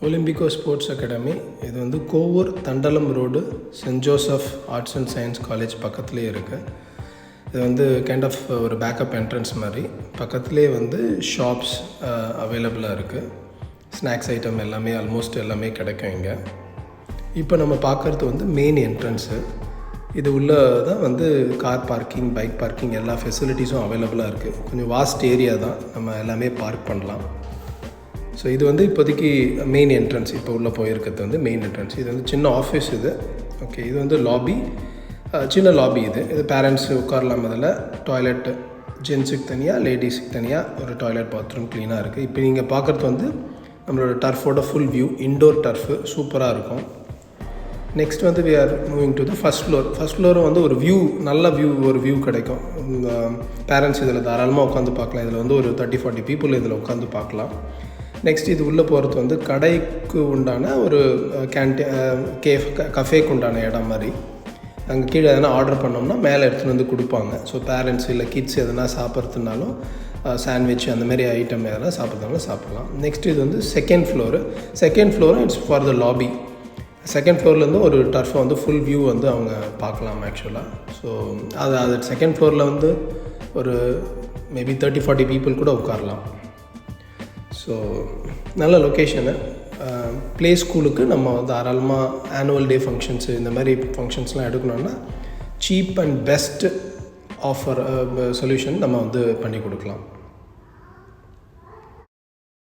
Olimpico sports academy இது வந்து Kovur Thandalam road Saint Joseph arts and science college பக்கத்துலேயே இருக்குது. இது வந்து கைண்ட் ஆஃப் ஒரு பேக்கப் என்ட்ரன்ஸ் மாதிரி. பக்கத்துலேயே வந்து ஷாப்ஸ் அவைலபிளாக இருக்குது. ஸ்நாக்ஸ் ஐட்டம் எல்லாமே ஆல்மோஸ்ட் எல்லாமே கிடைக்கும் இங்கே. இப்போ நம்ம பார்க்குறது வந்து மெயின் என்ட்ரன்ஸு. இது உள்ள தான் வந்து கார் பார்க்கிங், பைக் பார்க்கிங் எல்லா ஃபெசிலிட்டிஸும் அவைலபிளாக இருக்குது. கொஞ்சம் வாஸ்ட் ஏரியா தான், நம்ம எல்லாமே பார்க் பண்ணலாம். ஸோ இது வந்து இப்போதைக்கு மெயின் என்ட்ரன்ஸ். இப்போ உள்ளே போயிருக்கிறது வந்து மெயின் என்ட்ரன்ஸ். இது வந்து சின்ன ஆஃபீஸ் இது. ஓகே, இது வந்து லாபி, சின்ன லாபி. இது பேரண்ட்ஸ் உட்காரலாம். அதில் டாய்லெட்டு ஜென்ஸுக்கு தனியாக, லேடிஸுக்கு தனியாக ஒரு டாய்லெட், பாத்ரூம் க்ளீனாக இருக்குது. இப்போ நீங்கள் பார்க்குறது வந்து நம்மளோட டர்ஃபோட ஃபுல் வியூ, இன்டோர் டர்ஃபு சூப்பராக இருக்கும். நெக்ஸ்ட் வந்து we are moving to the first floor. First ஃப்ளோரும் வந்து ஒரு வியூ, நல்ல வியூ கிடைக்கும். பேரண்ட்ஸ் இதில் தாராளமாக உட்காந்து பார்க்கலாம். இதில் வந்து ஒரு 30-40 பீப்புள் இதில் உட்காந்து பார்க்கலாம். நெக்ஸ்ட் இது உள்ளே போகிறது வந்து கடைக்கு உண்டான ஒரு கஃபேக்கு உண்டான இடம் மாதிரி. அங்கே கீழே எதனா ஆர்டர் பண்ணோம்னா மேலே எடுத்துகிட்டு வந்து கொடுப்பாங்க. ஸோ பேரண்ட்ஸ் இல்லை கிட்ஸ் எதனா சாப்பிட்றதுனாலும் சாண்ட்விச் அந்த மாதிரி ஐட்டம் எதனா சாப்பிட்றதுனாலும் சாப்பிட்லாம். நெக்ஸ்ட் இது வந்து செகண்ட் ஃப்ளோரும் it's for the lobby. Second ஃப்ளோர்லேருந்து ஒரு டர்ஃபை வந்து ஃபுல் வியூ வந்து அவங்க பார்க்கலாம் ஆக்சுவலாக. ஸோ அது செகண்ட் ஃப்ளோரில் வந்து ஒரு மேபி 30-40 பீப்புள் கூட உட்காரலாம். ஸோ நல்ல லொக்கேஷனு. ப்ளே ஸ்கூலுக்கு நம்ம தாராளமாக ஆனுவல் டே ஃபங்க்ஷன்ஸு இந்த மாதிரி ஃபங்க்ஷன்ஸ்லாம் எடுக்கணுன்னா cheap and best offer solution நம்ம வந்து பண்ணி கொடுக்கலாம்.